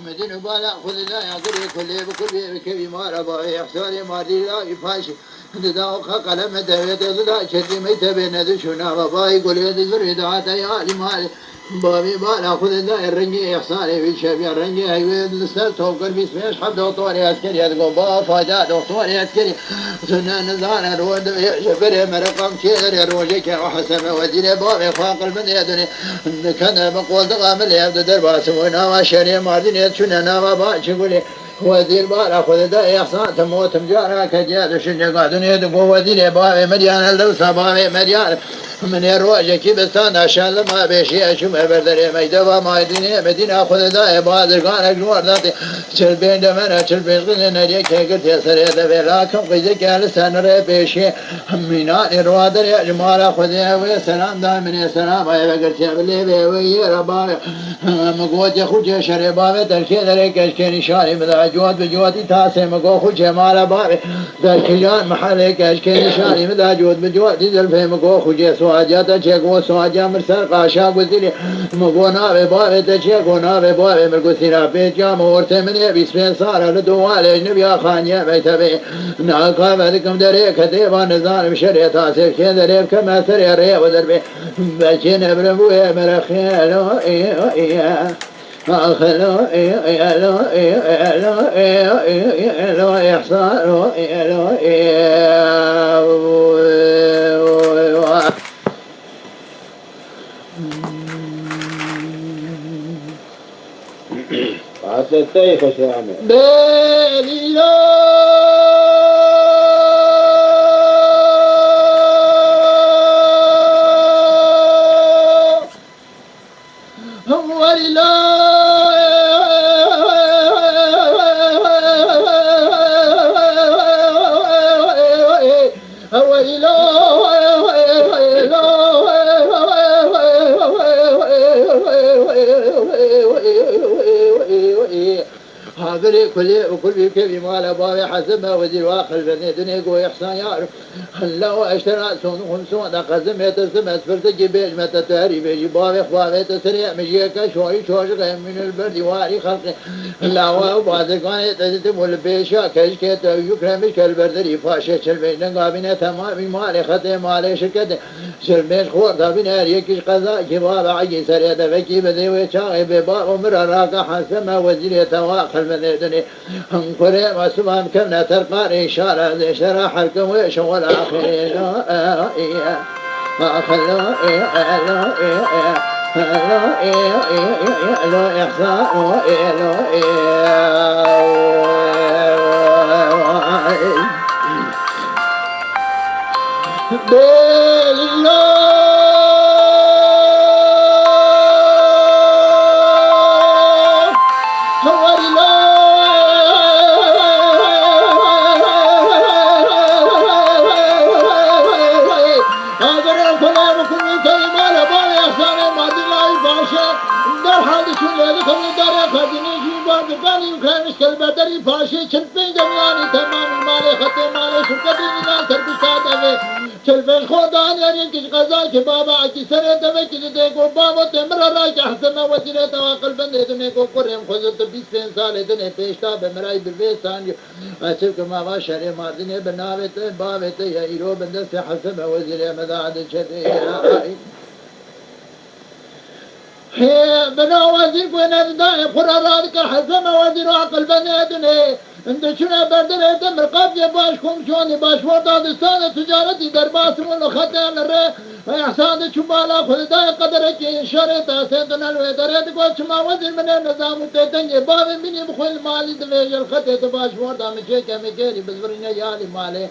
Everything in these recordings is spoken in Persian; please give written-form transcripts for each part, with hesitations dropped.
مدين بالا خذنا يا قري كل بكل كبي ما ربا يحسن ما دي لا يفاش دا قلم دهيت لا شدي ميت بين ذشنا بابا يقول يد زري دعات يا لمال بابي بالا خذنا الرنجي إحساني في شبي الرنجي هي السر توكل بيسمش حد دكتور عسكري يقول بابا فاجا دكتور عسكري سنة نزار الود شبر مرقم كير روجك وحسن ودين بابي فاقل من يدني كان بقول دغام يبدو درباس وشري ماردين شننا بابا شغلي وزير بالا خذ دا إحسان تموت مجارا كجاد شنجا قادون يدقوا وزير بابي مليان اللوسة بابي مليان من الروجة كي بستان عشان لما بيشي أشوم بردري ميدبا مايديني مدينة خذ دا بادر كان أجنور ذاتي شل بين دمنا شل بين غنى نريك قلت يا سريد بلاكم قيدك لسان ري بيشي منان الروادر يا جمال خذ يا سلام دائما يا سلام يا قلت يا بلي بي ربابي مقوت يا خوجي شري بابي تركي دريك اشكي نشاري مذا جواد بجوادي تاسي مقو خوجي مال بابي تركيان محلك اشكي نشاري مذا جواد بجوادي زلفي مقو خوجي سواجات تشيكو سواجا مرسل قاشا قلتلي مقو نابي بابي تشيكو نابي بابي مرقو سينا بيجا مورتي من يبي سبين صار لدوال اجنبيا خانيا بيتبي ناقا ملكم دريك ديبا نزان مشري تاسي كي دريب كما سري ريب ودربي بلشين ابرموه مرخيالو أخلو لو إحصان عطيتي خشامة بليلو هذا كل كل مال بابي حسب وزير واخر بني دنيا قوي إحسان يعرف هلا اشترى سون قزم يتسمى فرت جبيج متى تهري بيجي بابي خوابي تسريع مجيك شوي غير من البرد واري خلقي لا وبعد كان يتسم والبيشا كشكت يكرمش كالبردري فاشة شلبين قابنا تمام مالي خطي مالي شركة شلبين خور تابين هريكش قضاء كباب عجي سريع دفكي بدي وشاغي بباب ومر راقا حسب وزير يتواخر من الدنيا انقري وسبام كم ترقى إشارة إشارة حركم وشغل آخرين خلوا لو إحسان البدري فاشي شلفين جمياني تمام المالي خطي مالي شركتي نال تربشتات اوه شلفين خودان يعني كش قضاء شبابا عكي سنة دمي كده ديكو بابا تمر راك حسنا وسيلة تواقل بند دنيكو قرم خزلت 20 سال دني پیشتا بمراي بالبيستان أسفك ما باشري ماردني بناوت بابت يا إيرو بندس حسنا وزيلة مداد شدي بنا وزير كوينة دائم قرارات كالحسن وزير عقل بني دني انت شنا بردر تمر قبل باش كم شوني باش وردا دستان تجارتي درباس من خطه لره احسان شمالا خود دا قدرك شرط سيدنا الوزارات کو شما وزير من النظام تدنج باب مني بخل مالي دلي الخطه باش وردا مشي كمجري بزورنا يالي مالي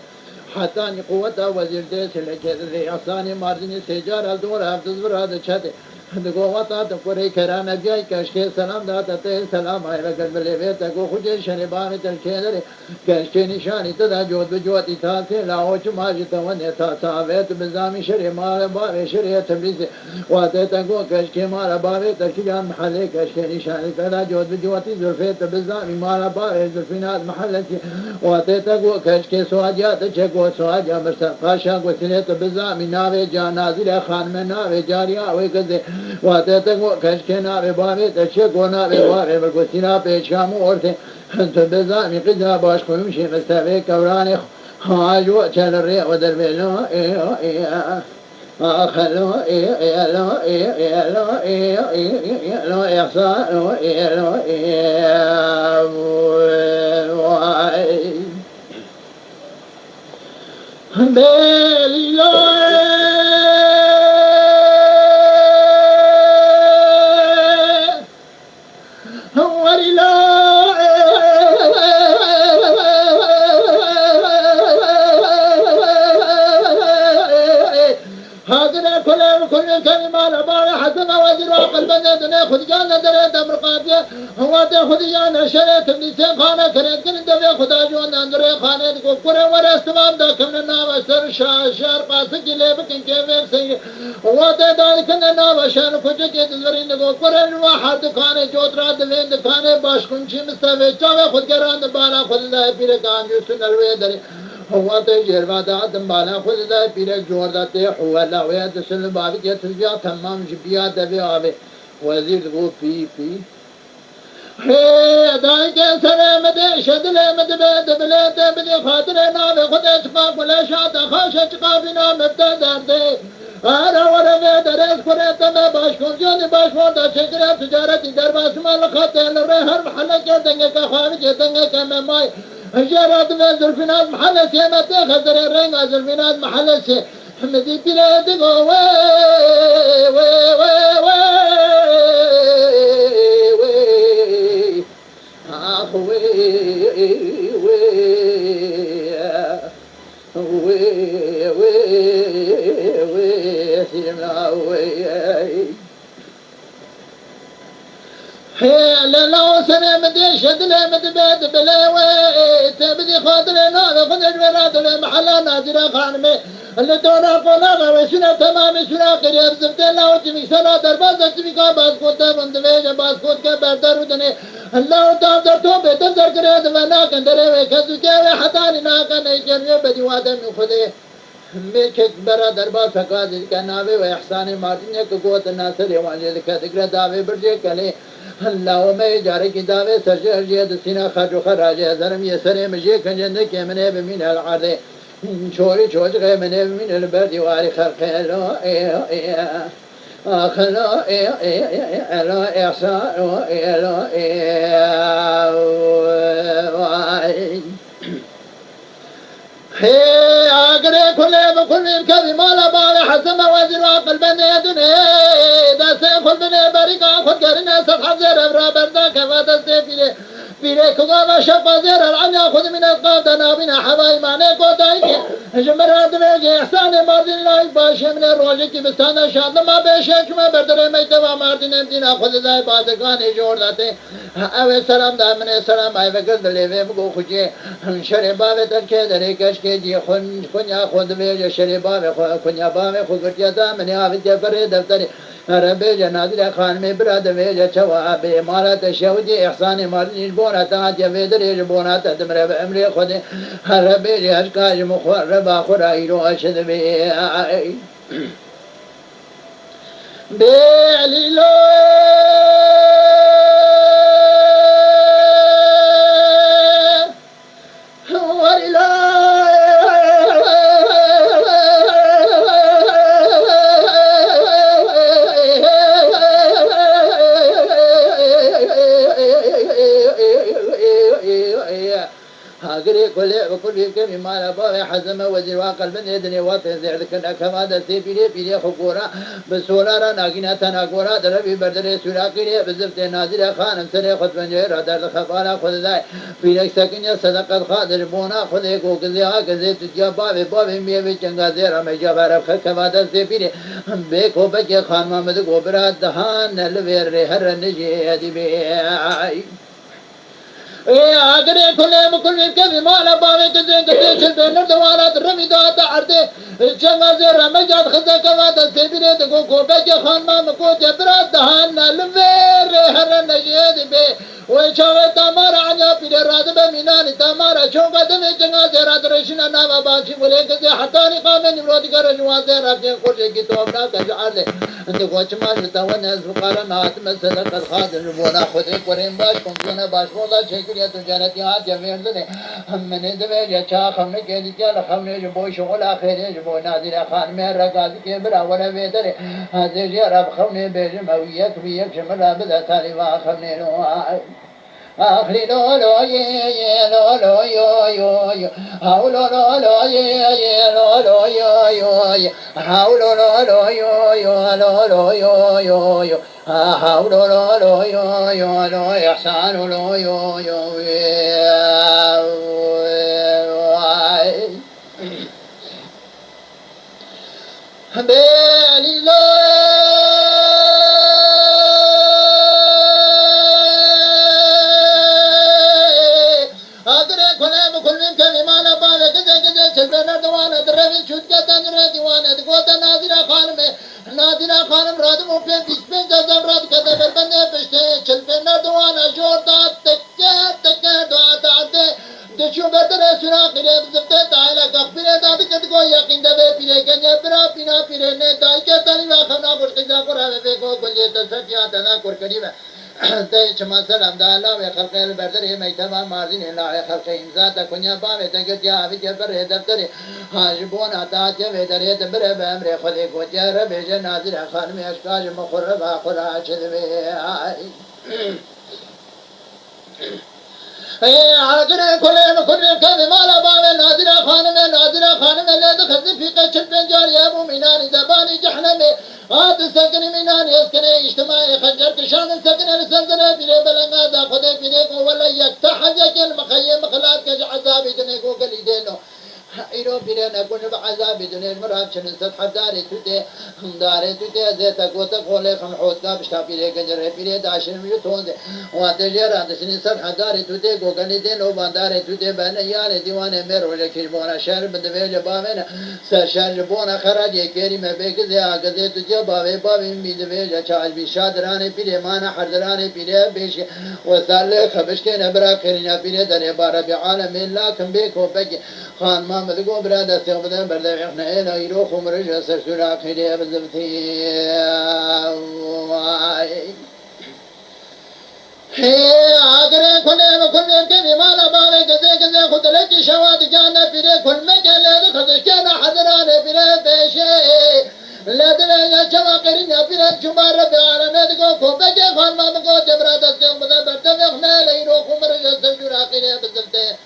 حتى قوة وزير ديش لكذا احسان ماردني سجار الدور حفظ براد شده دگو وطا تقوری کرانه بیای کشکی سلام داتا تی سلام های وکر بلیوی تگو خوچه شنبانی تلکی داری کشکی نشانی تدا جود بجوتی تاتی لاوچ ماجی توانی تا تاویت بزامی شری مال باری شری تبلیزی واتی تگو کشکی مال باری ترکی جان محلی کشکی نشانی تدا جود بجوتی زلفیت بزامی مال باری زلفینات محلتی واتی تگو کشکی سواجات چگو سواجا مرسقاشا گوسنیت بزامی ناوی جان نازل خانم ناوی جاریا وی کزی واتی تگو کشکی ناوی باری تچگو ناوی باری برگوسینا پیچامو ارتی تو بزامی قدنا باش کنوشی مستوی کورانی خواجو چل ری و در بیلو آخلو ایلو ایلو ایلو احسانو ایلو بیلیلو كل كلمة لبارة حسب وزير وقل بندنا خد جانا دريت أمرقاتي هو خد جانا شريت بلسان خانة كريت كل دبي خدا جوانا دري خانة كوكورة ورستمام دا كمنا نام سر شار قاسك ليبك كيف سي هو ذلك النام شان كجك تزرين كوكورة الواحد خانة جوترا دلين خانة باش كنشي مستوي جاوي خد جران بالا خد الله بيركان جوسن الويدري هو تجرب دادم بالا خود ذا بيرك جور داته هو لا ويا تسل بابي تسبيا تمام جبيا دبي آبي وزير غو في هي دايك سلام دي شدل مد بيد بلاد بني خاطر نام خود اسقاف ولا شاد خاش اسقافنا مبتدر دي أنا ورا درس كرت ما باشكون جوني باشمون دا شكرا تجارتي درباس مال خاطر الرهر محل كدنك كخارج كدنك كماي جراد من زلفينات محل سيمتي خزر الرنگ زلفينات محل سي حمدي بلاد وي وي وي وي اخ وي وي وي سيما وي هي لو سنة مدي شدل مد بيد بلاوي تبدي خاطر نار خد الوراد المحل ناجر خانمي اللي دونا قولا غوشنا تمام سنا قريب زبت الله وجمي سنا درباز تبي كا باز كوت بند ويج باز كوت كا بردر ودني الله تعالى تو بيتر در كريد ونا كندره وكذو كه حتى نا كن يجري بدي وادم خده ميك برا دربار فقاد كناوي واحسان مارتين كقوت الناصر يوالي كذكر داوي برجي كلي الله ما يجاري كداوي سرجر جيد سينا خرج خراج زرم يسري مجي كنجند كمنه بمن العرض شوري شوج غمنه من البرد واري خرخلو اخلو الو احسان الو هي اقري كل بكل كذي مالا بالا حسن وزير وقل بني دني دا سيخل بني بريقا خد كرنا سبحة زير ابرا بردا كفات السيفيلي بيري كغاما شفا زير العمي خد من القاد نابنا حباي ماني قوتايك جمرا دنيجي احساني ماردين لايك باشي من الروجي بستانا شاد ما بيشيك ما بردري ميتوا ماردين امتنا خد زي بازقاني جور داتي اوه سلام دا من سلام اي وقت دليوه مگو خجي شربا تركي دري كشكي جي خنيا خود بيجي شربا خنيا بامي خگرتيا دا من آفت فري دفتري ربي جنادر خان میں براد ویج چوا بے مارت شودی احسان مارنی بونا تا جویدر بونا تدمر امر خود ربي اشکاج مخرب خرائی رو اشد بی بيعليلو هاجري كل وكل كم ما لبا حزم وزير وقلب يدني وتنزع ذكرنا كما دسي بيلي حقورا بسولارا ناقينا تناقورا دربي بردري سلاقيني بزفت نازل خانم سري خد بنجير هدر خبالا خذ ذاي بيلك سكنيا صدقة خادر بونا خذ كوكزيها كزي تجابا بابي ميبي جنگا زيرا مجابا كما دسي بيلي بيكو بجي خان محمد غبرا دهان الوير هر نجي هدي بي اگر کله مکل که بیمار باوی کسی کسی چل بینر دوارات رمی داد عرضه چنگا زیر رمجاد خزه کمات سیبیره دکو کوبه که خانمان مکو جبرات دهان نلویر هر نجید بی وی چاوه تامارا عنیا پیره راد بمینانی تامارا چونگا دمی چنگا زیرات رشنا ناما بانشی بوله کسی حتانی قامه نمرودی که رجوان زیر رفتی خوشی کی توبنا کجعاله انتو چمال بتاون از فقارا ناتم صدقت خادر بونا خودی کریم باش کمزونه باش مولا چکریه تو جنتی ها جمعیر دنه هم منه دوه یا چا خمنه که دیتیا لخمنه جبو شغل آخره جبو نازل خان مهر رقاضی که برا ولا ویدره حاضر جرب خمنه بیجم اویک بیک شمرا بدا تالی و خمنه نو آخری لو لو یہ لو لو یو یو هاو لو لو لو یہ لو لو یو هاو لو لو لو یو لو لو یو هاو لو لو لو یو لو احسان لو یو بيلي لو نادینا خانم رادم و پی بیشتر جذب راد کده بربنده پشته چل پنر دوانا جور داد تکه دعات دشو بردر سراغی بزرگه تایلا کخبیره دادی کد کو یقین ده پیره کنه برا پینا پیره نه دای که تانی واخنا برکجا کرا به کو گنجه تسکیا تنا کر کریمه ته چما سلام د الله و خلق البردر میتما مارزین الله خلق امزا ته کنیا با و ته گیا وی که بر دفتر حاجبون اتا ته و درې ته بر به امر خدای کو ته رب جنازر خانم اشکاج مخرب اخرا چلوي اگر کله کله مالا با نادر خانم له دخل فی قچل بنجار یا مومنان زبانی جهنم آت سکن منان اسکن اجتماعی خنجر کشان سکن السنزنه بیره بلنگا دا خود بیره کو ولا یکتحج کل مخیم خلات کج عذابی دنے کو گلی دینو ایرو بیره نکن بعذابی دنے مراب چن سطح داره توته زیتا کوتا کوله خم حوت کا بشتا بیره گجر بیره داشن می تون دے وات جرا دسنی سطح داره توته کو گلی دینو بانداره توته بن یار دیوانه مرو لکی بونا شهر بده جبامن سر شهر بونا خراج کریم بگذ اگذ تو باوی میده چاج بی شادرانه پیره مانا حردرانه پیره بیش و سال خبش که نبرا کرینا پیره در بار بی عالم الله کم بیکو بگ خان محمد گو برا دست بدن برده احنا اینا ایرو خمرج سر سورا خیلی بزبتی اگر کنه که بیمالا باوی گزه خود لکی شواد جانا پیره کل مجله خودش جانا حضرانه پیره بیشه لدنا جوا قرينا بلا جمار بعالم دغو كوبه خان ما مكو جبرات سم بدر احنا ليرو خمر جسجرا قينا بزمته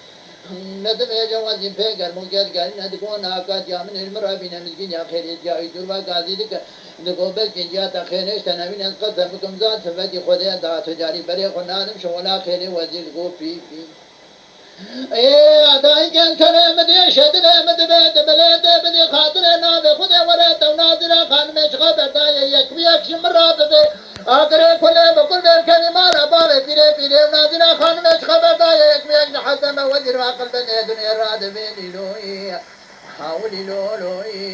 ندم جواز فيغر مجد غارنا دغو ناقا جامن المرابين مسكين يا خير جاي دوروا غازي دغو بل جنجا تخينش تنبين قدمكم ذات فدي خدای دا تجاري بري خنادم شولا خير وزير غو في دائی کن کرے مدی شدر مدبید بلید بدی خاطر ناب خود ورد و ناظر خان میں شغا بردائی یک شمرا بدے آگرے کھلے بکل برکنی مارا باوے پیرے ناظر خان میں شغا بردائی یک حسن وزیر واقل بنے دنیا راد بینی لوئی حاولی لولوئی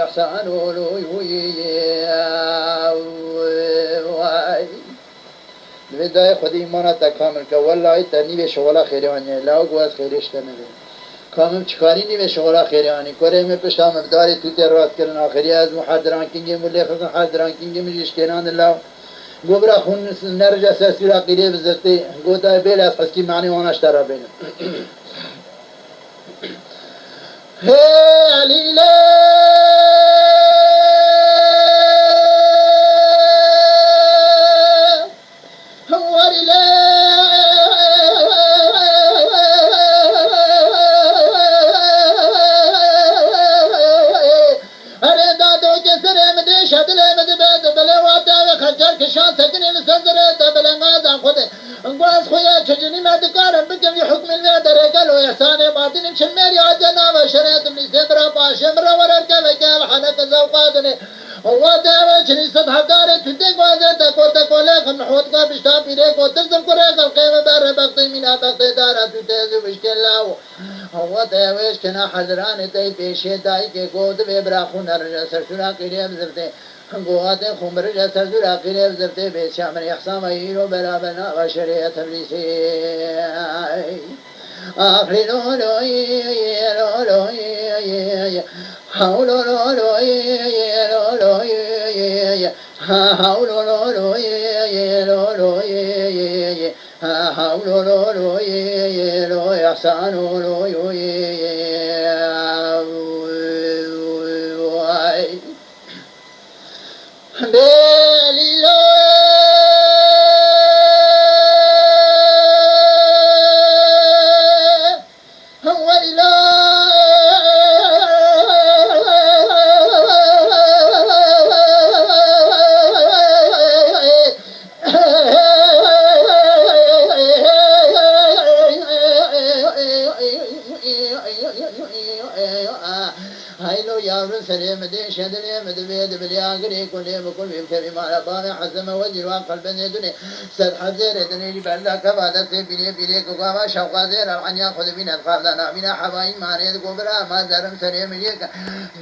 احسان بدای خودی مانا تکامل که والله تا نیوه شغلا خیریانی لاو گواز خیریشت نده کامم چکاری نیوه شغلا خیریانی کره می پشتا مقداری توتی رات کرن آخری از محادران کنگی ملی خزن حادران کنگی مجیش کنان لاو گوبرا خون نرجع ساسورا قیلی بزرتی گوتا بیل از حسکی معنی وانش ترا بینم هلیله شان سكني مسدرة بلنغاز خده انقاز خويا تجني ما دكارم بكم يحكم المادر قالوا إحسان مارتين شمير يا جنا وشريت من سبرا باشمرا وركب كم حنك زوقاتني هو ده وشري صدح دار تدق وده تقول خن حوت کا بشتا پیرے کو ترزم کرے کل قیمت بار بقتی مینا بقتی دارا تو تیز مشکل لاو هو ده وش کنا حضران تی پیشے دای کے گود به براخون رجسر شورا کریم زرتے قوات خمر جسر ذو العقل بزرته به شامر احسام ایرو برابنا و شریعت تبلیسی آفرینو لوی لوی حولو لوی حولو لوی حولو لوی احسانو لوی Belilo سليم دين شدني مدبيد بالياقري كل بكل بكري ما لبان حزم وزير وقلب دني سر حزير دني جبل كبادة بني بني كوكا شوقا زير عن ياخذ من القابلنا من حباي ما ريد كبرى ما زرم سليم ليك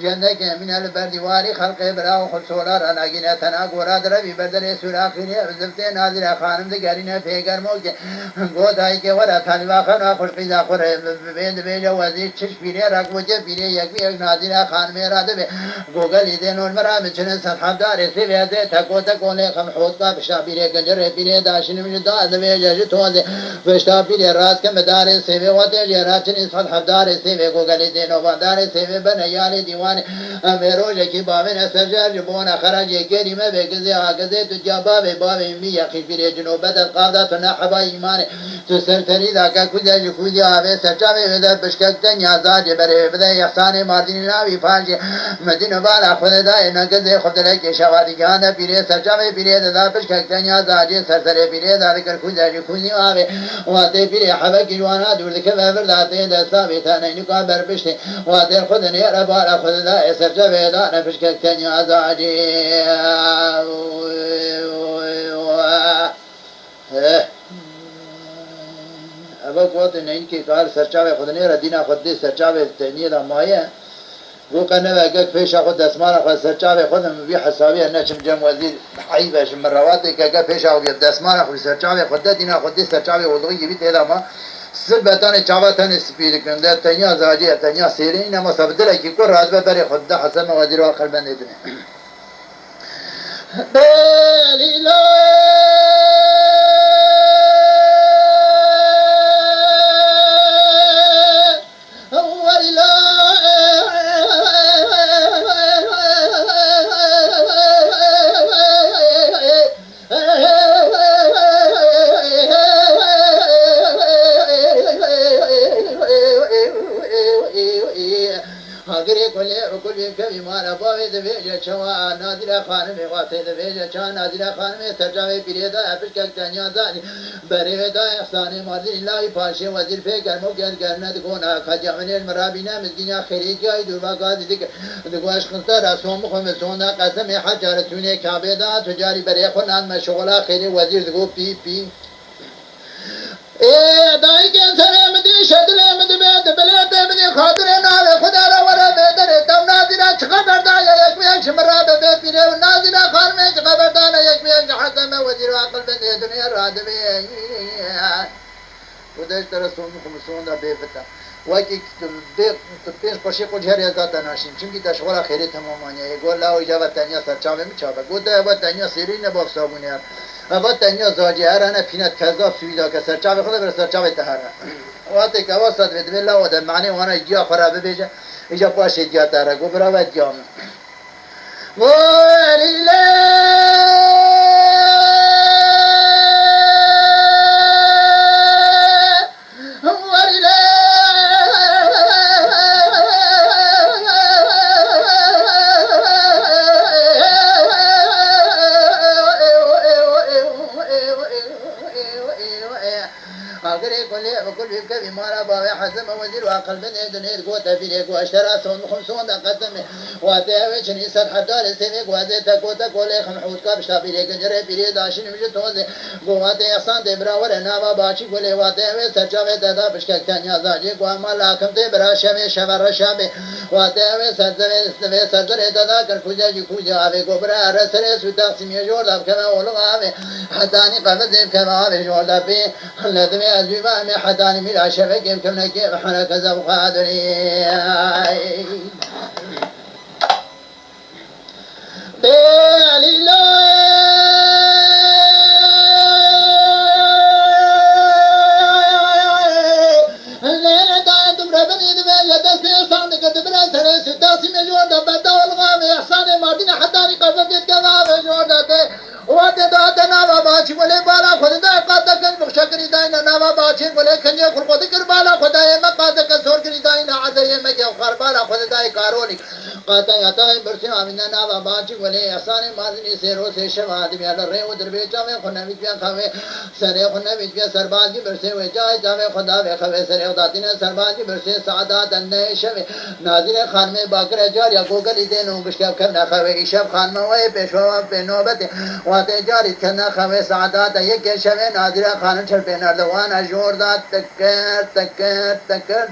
جندك من البرد واري خلق برا وخلصولا انا جينا تناقورا دربي بدل سوراخي بزفتين نازل خانم دغارينا فيغر موج غوداي كي ورا ثاني واخنا خلق ذا خر بيد بيج وزير چش بيري راكوجه بيري يك نازل خان میرا ده گوگل ایده نور مرا میچنه صحاب داره سی ویده تکو له خم حوت کا بشا بیره گنجر بیره داشن می دا ده جج تو ده بشا بیره رات که مدار سی و وته جراچن صحاب داره سی و گوگل ایده نو داره سی و بن یال دیوان امروز کی باون سرجر جبون خرج کریم بگزی آگزه تو جواب باب می یقی بیره جنوب بدل قاعده تو نحبا ایمان تو سرتری دا کا کجا کجا اوه سچاوه ده بشکک نیازاج بره بده احسان ماردین ناوی فاج مدینه بالا خود دای نگذ خود لک شوادی جان پیره سچاوه پیره دا بشکک نیازاج سرسره پیره دا کر کجا کجا اوه واته پیره حبک جوانا دور که برداته دستا بیتانه نکا بربشته واته خود نه را بالا خود دای سچاوه دا بشکک نیازاج ابا قوت نہیں کہ کار سرچاوے خود نے ردینا خود دے سرچاوے تنی دا مایا رو کنه وگک پیش خود دسمال خود سرچاوے خود بی حسابی نچم جم وزیر حیبش مروات که پیش او دسمال خود سرچاوے خود دینا خود دے سرچاوے ودغی بیت الا ما سر بتان چاواتن سپید کنده تنیا زاجی تنیا سیرین ما سبدل کی کو راز بر خود حسن وزیر اخر بندید بلیلا شوا نادر خانم واسه دویج چان نادر خانم سرجاوی پیریدا اپش کک دنیا دانی بره دا احسان مردی الله پاشه وزیر فکر مو گرنه گونا خجامن مرابینا مزگینیا خیری جای دور واقع دیگه دگواش خنتا رسوم خم سونا قسم حجارتونه کعبه دا تجاری بره خنان مشغولا خیری وزیر دگو پی پی دای که سلام دی شدلم دی بد بلاد دی خاطر نال خدا را ور بدر تو نادر خبر دا یک میان شمرا به پیره نادر خان میں خبر دا یک میان حکم وزیر عقل به دنیا را دی خودش تر سون دا به پتا وکی تو پیش پشه کو جهر ازات ناشین چونکی دشغل خیری تمامانه گول لا اجابت تنیا سرچاوه میچابه گوده با تنیا سیرین با صابونه اما تنیا زاجی هرانه پینت کذاب سویدا که سرچاوه خود بر سرچاوه تهره وقتی که واسط بدم الله و معنی وانا جیا خرابه بیجه اینجا پاشید یا داره گو براوت جام ولیله وكل يبكي مارا باوي حزم وزير وعقل من دنيا قوة في واشترى صون خمسون قدم واتي شني سر حدار سيمك وازي تكو تكو لي خمحوت كابش تابيري كنجري بيري داشين مجي توزي قواتي احسان دبرا ورنا باشي قولي واتي سرچاوي دادا بشكك تانيا زاجي قواما لاكم دبرا شمي شمر شامي واتي سرزوي سرزري دادا كن خوجا جي خوجا آوي قبرا رسري سوتا سمي جور داب كما ولو آوي حداني قفزي كما آوي جور دابي لدمي أزويبا مي حداني ميلا شبك يمكن نكيب حنا كذا وقادري قاطع برسي عمنا نابا باچي ولي احسان مازني سيرو سے شواد بیا رے ادھر بیچا میں خنا وچ کھاوے سرے خنا وچ سرباز کی برسے وے جائے جاوے خدا وے خوے سرے خداتی نے سرباز کی برسے سعادت اندے شوے ناظر خان میں باکر جاریا کو گلی دے نو بشکا کنا خوے شب خان میں وے پیشوا پہ نوبت واتے جاری کنا خوے سعادت یک شوے ناظر خان چھڑ پہ نردوانا جوڑ دا تکر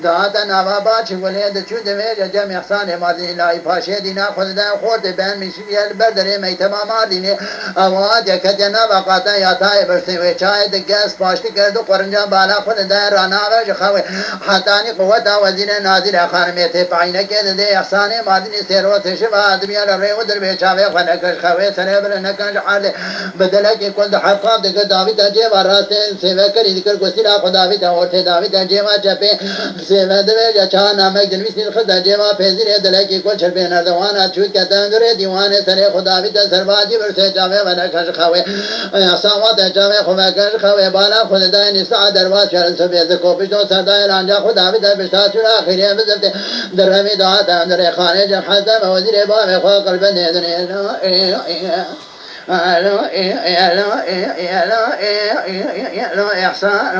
دات نابا باچی ولے دچو دے جمع احسان مازی لاي پاشے دینا خود دا خورد بین میشی البردر می تمام دینه اواد یک جنا وقتا یا تای برسه و چای د گاز پاشتی کرد قرنجا بالا خود دا رانا و خوي حتانی قوت وزیر ناظر خان می ته پاینه کې د احسان مازی سیرو ته شوا ادمی له ودر به چاوي خنه خوي سره بل نه کړ حال بدل کې کول حقاب د داوی د جې وراته سیوا کړی ذکر کوسیلا خداوی د اوته داوی د جې ما چپه سیوا د یا چا نامه د وسیل خدا جې ما فزیر د لکی کول چر به نردوان چوت کتن در دیوانه سره خداوی د سرباجی ورته چاوي ونه کړ خوي اسامات چاوي خو کړ خوي بالا خدای نه سعادت دروا چر سبه د کو پښتو سردار رانجا خداوی د بشتا چر اخیره بزته درمه دعات در خانه جن حزم وزیر با خو قلب نه لا إحسان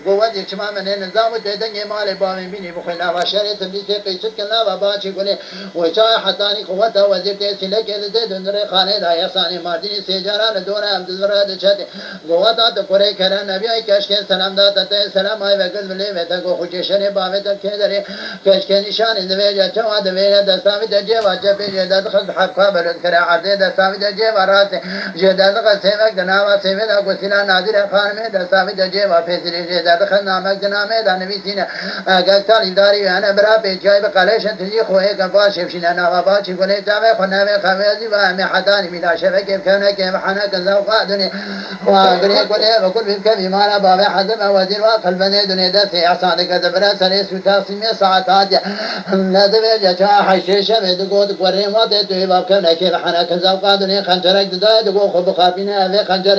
قوت اجتماع من نظام تدني مال بامين بيني بخنا وشريت اللي تقيس كنا باباتي قولي وجاء حتاني قوته وزير تسلك ده دندر خانه دا يساني ماردني سجاران دورا عبد الزراد شد قوتا تقري كرا نبي كشك سلام دا تته سلام اي وقت ملي متا کو خوششن باوت كدري كشك نشان دبي جوا دبي دسامي دجي واجب جدد خد حقا بلد كرا عرض دسامي دجي ورات جدد قسمك دنا وسمي دا قسنا نادر خان में दसावे जजे वाफे सिरे जद खना मग नामे दानवी सिने गक्ता लिदारी अन बरा पे जाय बकलेश तजी खोए गबा शिवशिना नवा बा चिगले जावे खनावे खवे जिवा में हदानी मिला शवे के खने के महना कजा قادني واغري कोले वकुल बिके बीमारा बावे हजम वजीर वा قلبने दुने दसे आसान के दबरा सरे सुता सिमे सातात लदवे जचा हशेश में दुगोद कोरे माते तो बाप खने के महना कजा قادني खंजर ददा दुगो खब खाबिने अवे खंजर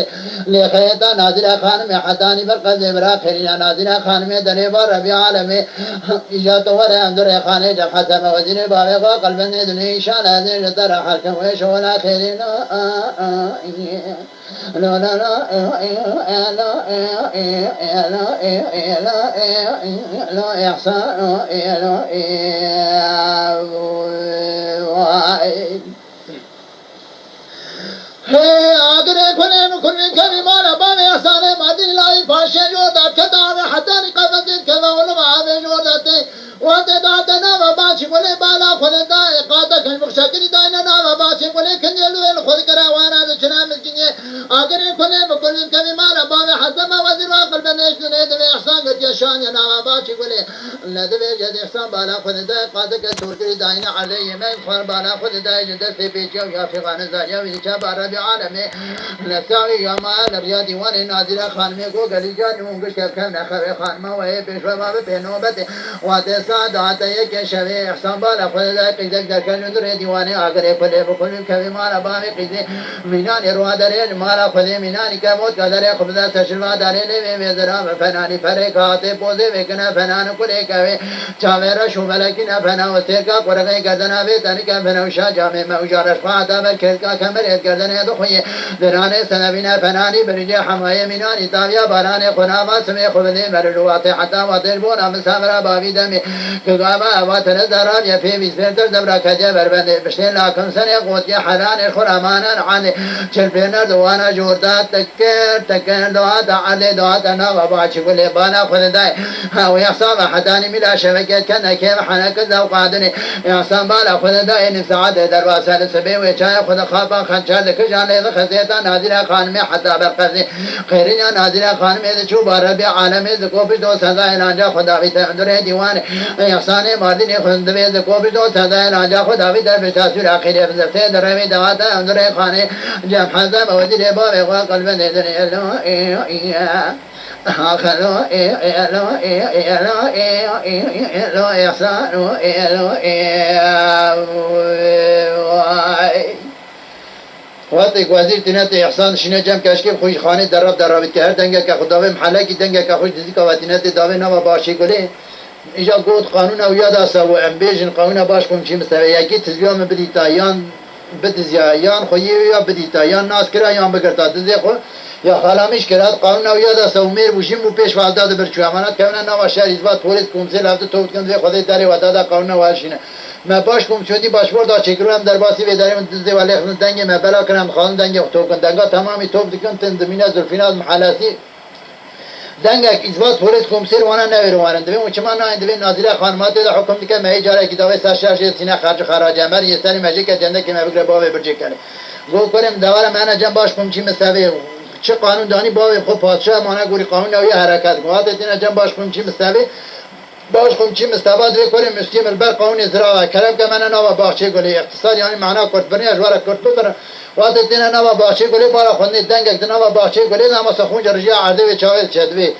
ले खयता नाजिर खान में हदानी बरकत इबरा खरीना नाजिर खान में दने बार रबी आलम में इजात वर अंदर खाने जब हसम वजीर बावे का قلبने दुने ईशान है जतर हकम व शोला खरीना لا لا لا لا لا إحسان لا کنیم کنیم کمی مال بام احسان مادی لای پاشه جوردت کتاب حتی نقابت کذا ولما به جوردت وانت دادنا و باچی بوله بالا خود دای قاطع کن مخشکری داینا و باچی بوله کنجلو خود کراوانا چنا مسکینه اگر کنیم کنیم کمی مال بام حسب وزیر عقل بنش نه ده احسان گرد شان نا و باچی بوله ندوه جد احسان بالا خود دای قاطع کن ترکی داینا علیه من خور بالا خود دای جد سے پیچو یا فغان زایا ویچا بار بی عالمه نساوی یا مال ریا دیوان ناظر خانمه کو گلی جان اونگش کم نخوه خانمه و پیشوا باب بنوبت وات سعادت یک شوی احسان بالا خود دای قیدک در کن در دیوانه اگر پله بکنیم کمی مالا بامی قیده مینان روح داره مالا خود مینانی که موت کدره خبزه تشلوا داره نوی وزرا فنانی فرکات پوزه وکنا فنان کلی که چاویرا شوبلکی نفنا و سرکا قرقی گردنا بیتانی که فنوشا جامع موجارش خواهد برکرکا کمریت گردنه دخوی درانه سنبین فنانی برجه حمای مینانی تاویا باران خناما سمی خبزه مرلوات حتی وطلبون مسامرا باوی دمی كقابا واتنزران يفي بيسبرتر دبرا كجا بربند بشتين لاكم سنة قوتي حران خرامانا عن شلبينا دوانا جوردات تكر دوات علي دوات انا وباچي كل بانا خداي ويحساب حداني ملا شبكة كنا كيف حنك ذو قادني يحساب بالا خداي نسعد درباسة السبي ويشاي خد خابا خنشار لكجان لذ خزيتا نادرا خانمي حتى برقزي خيرين نادرا خانمي ذو باربي عالمي ذكو بجدو سزاي نانجا خدا بيتندر ديوان احسان مادی خود به کوبی دو تدای راجا خدا وی در بتاسور اخیر بزفته در می دوات اندر خانه جم حزب ودی باب و قلب ندر آخرو لا احسان وقتی که وزیر تینت احسان شینه جمع کشکیب خوش خانه در رابط که هر دنگه که خداوی محله کی دنگه که خوش دیزی که و تینت داوی نوا باشی گلی اینجا گفت قانون او یاد است و امبیجن قانون باش کم چی مستوی یکی تزیام بدیتا یا خویی یا بدیتا یا ناس کرا یا بگرتا تزی خو یا خالامیش کرد قانون او یاد است و میر بوشیم و پیش والداد برچو امانت که نوا شهر ایزباد پولیس کمسیل هفته توبت کن دوی خودی داری و دادا قانون واشینه ما باش کم شدی باش بردا چکرو هم در باسی بیداریم دزی و لیخن دنگی ما بلا کنم خان دنگی توب کن دنگا تمامی توب دکن تندمینه زلفینات محلاتی دنگک ایزباد پولیس کمسیر وانا نویروانند دوی مچما نه دوی ناظر خانمات ده حکم دیگه مهی جاره کی داوی سرشار سینه خرج خراج امر یه سری ماجیک جنده که مبگره باوی برچه کنه گو کریم دوار من جنب باش کم چی مستوی چه قانون دانی باوی خود پادشاه مانه گوری قانون نوی حرکت گوات تین جنب باش کم چی مستوی باش کم چی مستوی دوی کریم مستیم البر قانون زراعه کرب که من نوا باغچه گلی اقتصاد یعنی معنا کرد برنی اجوار کرد ببر وقتی تین نوا باغچه گلی بالا خونی دنگک نوا باغچه گلی نما سخون جرجی عرضه و چاویل چدوی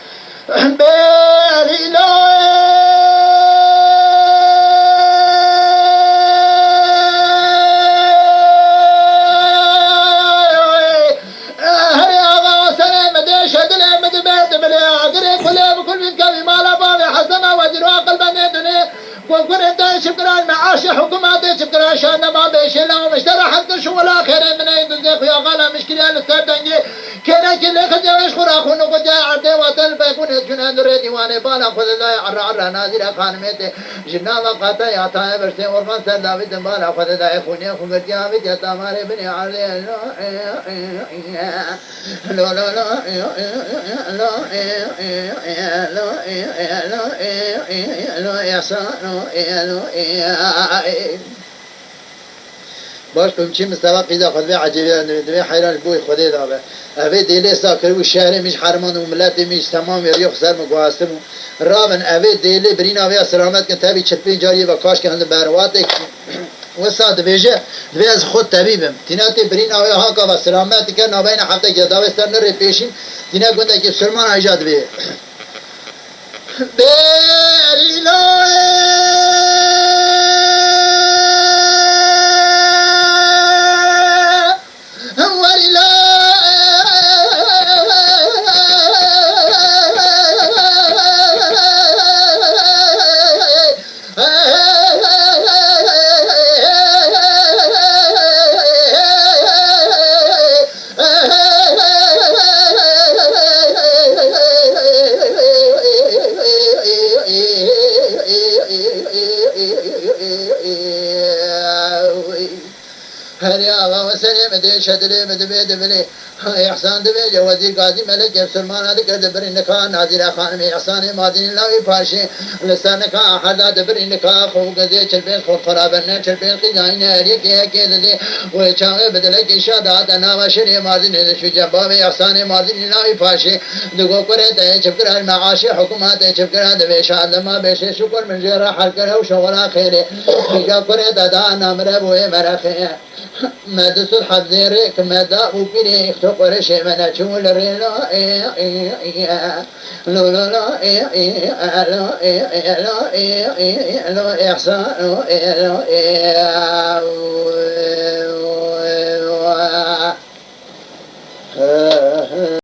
وكنت شكرا معاش حكومات شكرا عشان ما بيش لهم اشترى حتى شو ولا خير من يدزق يا غلا مشكله للسردنجي كنا كل خجوش خرا خونو قد عدي وتل بيكون شنو دري ديوانه بالا خذ الله عر نازل خانمته جنا وقت يا تا برسي ورمان سر داوود بالا خذ الله خوني خو يا بيت يا تماري بني علي لا لا لا لا لا يا باش کم چی مستوى قیدا خود به عجیبه دوی حیران بوی خودی داره اوه دیلی ساکر و شهر میش حرمان و ملت میش تمام یاری خسر مگواستم رابن اوه دیلی برین اوه سلامت کن تبی چپین جاریه و کاش که هنده بروات و ساعت ویژه دوی از خود طبیبم تیناتی برین اوه ها که و سلامت کن نابین هفته که داوه سر نره پیشین تینا گنده که سلمان ایجاد بی بری هريا وسلم دي شدري مدبي دبلي إحسان دبي وزير قاضي ملك سلمان هذا كذا برينك نادر خان إحسان مادين لا يفاشي لسانك أحد برينك خو قذي شربين خو خرابنا شربين قيدين هريك يا كذا دي وشاء بدلك شادات أنا وشري مادين شو جباب إحسان مادين لا يفاشي دقو كره شكر المعاشي حكومات شكر هذا بيشاد ما بيش شكر من جرا حلقه وشغل خير يا كره دادا نمر بوي مرخي مد صلح زيرك مد وبيني اختبر شيء من شول ريلا لو لا لا لا لا إحسان